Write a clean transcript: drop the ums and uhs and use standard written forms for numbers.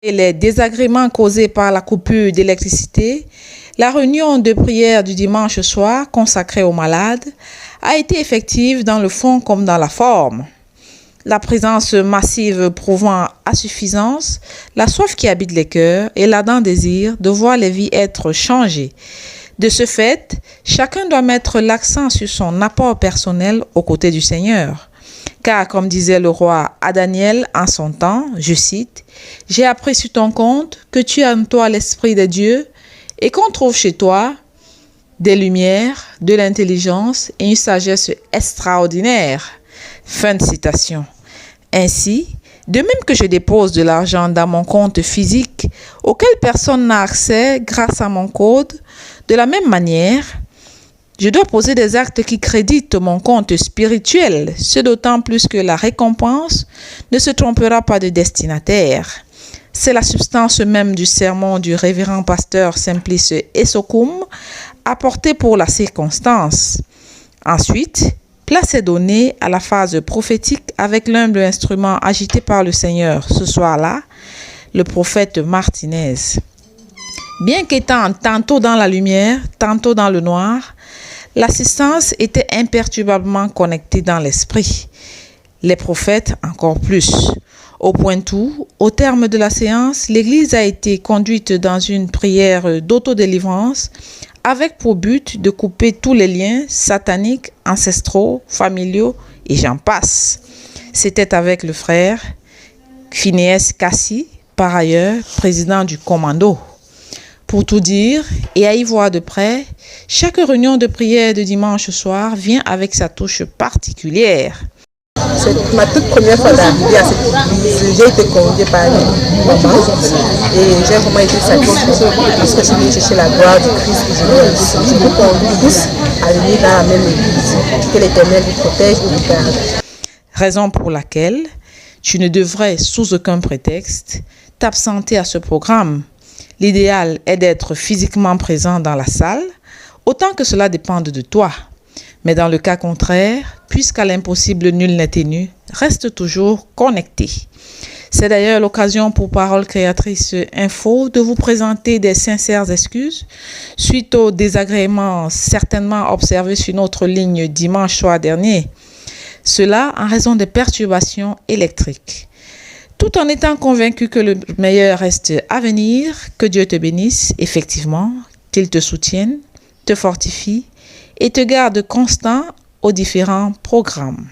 Et les désagréments causés par la coupure d'électricité, la réunion de prière du dimanche soir consacrée aux malades a été effective dans le fond comme dans la forme. La présence massive prouvant à suffisance la soif qui habite les cœurs et l'ardent désir de voir les vies être changées. De ce fait, chacun doit mettre l'accent sur son apport personnel aux côtés du Seigneur. Car, comme disait le roi à Daniel en son temps, je cite, « J'ai appris sur ton compte que tu as en toi l'Esprit de Dieu et qu'on trouve chez toi des lumières, de l'intelligence et une sagesse extraordinaire. » Fin de citation. Ainsi, de même que je dépose de l'argent dans mon compte physique auquel personne n'a accès grâce à mon code, de la même manière, je dois poser des actes qui créditent mon compte spirituel, ce d'autant plus que la récompense ne se trompera pas de destinataire. C'est la substance même du sermon du révérend pasteur Simplice Essokoum, apporté pour la circonstance. Ensuite, place est donnée à la phase prophétique avec l'humble instrument agité par le Seigneur ce soir-là, le prophète Martinez. Bien qu'étant tantôt dans la lumière, tantôt dans le noir, l'assistance était imperturbablement connectée dans l'esprit. Les prophètes encore plus. Au point tout, au terme de la séance, l'Église a été conduite dans une prière d'autodélivrance avec pour but de couper tous les liens sataniques, ancestraux, familiaux et j'en passe. C'était avec le frère Phineas Cassie, par ailleurs président du commando. Pour tout dire et à y voir de près, chaque réunion de prière de dimanche soir vient avec sa touche particulière. C'est ma toute première fois d'arriver à cette église. J'ai été conviée par une maman et j'ai vraiment été satisfaite parce que je suis venue chercher la gloire du Christ et je vous convie tous à venir dans la même église. Que l'Éternel vous protège et vous garde. Raison pour laquelle tu ne devrais sous aucun prétexte t'absenter à ce programme. L'idéal est d'être physiquement présent dans la salle, autant que cela dépende de toi. Mais dans le cas contraire, puisqu'à l'impossible nul n'est tenu, reste toujours connecté. C'est d'ailleurs l'occasion pour Parole Créatrice Info de vous présenter des sincères excuses suite aux désagréments certainement observés sur notre ligne dimanche soir dernier. Cela en raison des perturbations électriques. Tout en étant convaincu que le meilleur reste à venir, que Dieu te bénisse, effectivement, qu'il te soutienne, te fortifie et te garde constant aux différents programmes.